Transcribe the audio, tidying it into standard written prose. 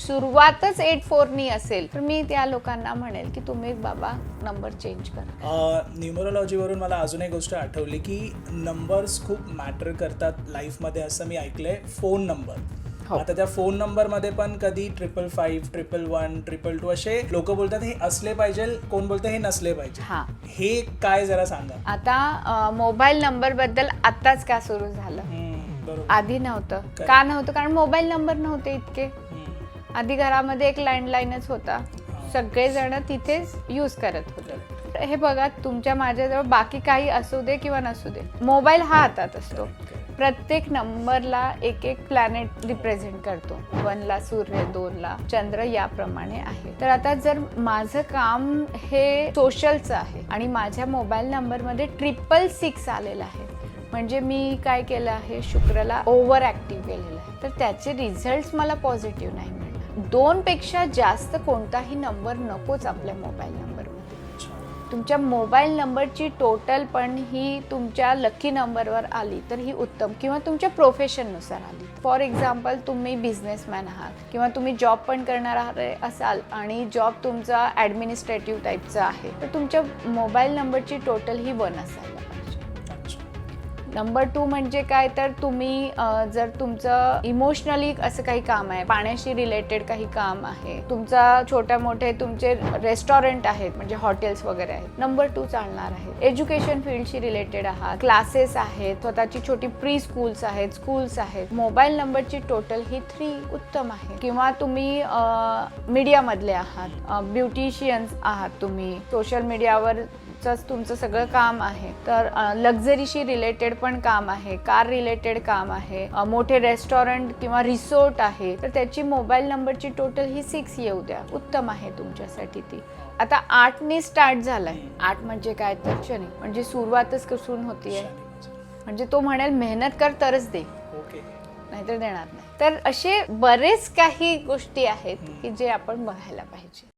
सुरुवातच 84 असेल तर मी त्या लोकांना म्हणेल की तुम्ही बाबा नंबर चेंज करा. न्यूमरोलॉजीवरून मला अजून एक गोष्ट आठवली की नंबर्स खूप मॅटर करतात लाईफमध्ये असं मी ऐकलंय. फोन नंबर, आता त्या फोन नंबरमध्ये पण कधी 555, 111, 222 असे लोक बोलतात हे असले पाहिजे, कोण बोलतं हे नसले पाहिजे. हे काय जरा सांगा. आता मोबाईल नंबर बद्दल आताच का सुरू झालं, आधी नव्हतं. का नव्हतं? कारण मोबाईल नंबर नव्हते इतके. आधी घरामध्ये एक लँडलाईनच होता, सगळेजण तिथेच यूज करत होते. हे बघा, तुमच्या माझ्याजवळ बाकी काही असू दे किंवा नसू दे, मोबाईल हा हातात असतो. प्रत्येक नंबरला एक एक प्लॅनेट रिप्रेझेंट करतो. 1 ला सूर्य, 2 ला चंद्र, याप्रमाणे आहे. तर आता जर माझं काम हे सोशलचं आहे आणि माझ्या मोबाईल नंबरमध्ये 666 आलेलं आहे, म्हणजे मी काय केलं आहे, शुक्रला ओव्हर ॲक्टिव्ह केलेलं आहे, तर त्याचे रिझल्ट्स मला पॉझिटिव्ह नाही मिळणार. 2 पेक्षा जास्त कोणताही नंबर नकोच आपल्या मोबाईल नंबरमध्ये. तुमच्या मोबाईल नंबरची टोटल पण ही तुमच्या लकी नंबरवर आली तर ही उत्तम, किंवा तुमच्या प्रोफेशननुसार आली. फॉर एक्झाम्पल, तुम्ही बिझनेसमॅन आहात किंवा तुम्ही जॉब पण करणार असाल आणि जॉब तुमचा ॲडमिनिस्ट्रेटिव्ह टाईपचा आहे, तर तुमच्या मोबाईल नंबरची टोटल ही 1 असायला पाहिजे. नंबर 2 म्हणजे काय, तर तुम्ही जर तुमचं इमोशनली असं काही काम आहे, पाण्याशी रिलेटेड काही काम आहे, तुमचा छोट्या मोठे तुमचे रेस्टॉरंट आहेत म्हणजे हॉटेल्स वगैरे आहेत, नंबर 2 चालणार आहे. एज्युकेशन फील्डशी रिलेटेड आहात, क्लासेस आहेत, स्वतःची छोटी प्री स्कूल्स आहेत, स्कूल्स आहेत, मोबाईल नंबरची टोटल ही 3 उत्तम आहे. किंवा तुम्ही मीडियामधले आहात, ब्युटिशियन्स आहात, तुम्ही सोशल मीडियावर तुमचं सगळं काम आहे, तर लक्झरीशी रिलेटेड पण काम आहे, कार रिलेटेड काम आहे, मोठे रेस्टॉरंट किंवा रिसोर्ट आहे, तर त्याची मोबाईल नंबरची टोटल ही 6 येऊ द्या, उत्तम आहे तुमच्यासाठी ती. आता 8 स्टार्ट झालाय. 8 म्हणजे काय, तर शनी, म्हणजे सुरुवातच कसून होतीये, म्हणजे तो म्हणेल मेहनत कर तरच दे, नाहीतर देणार नाही. तर असे बरेच काही गोष्टी आहेत की जे आपण बघायला पाहिजे.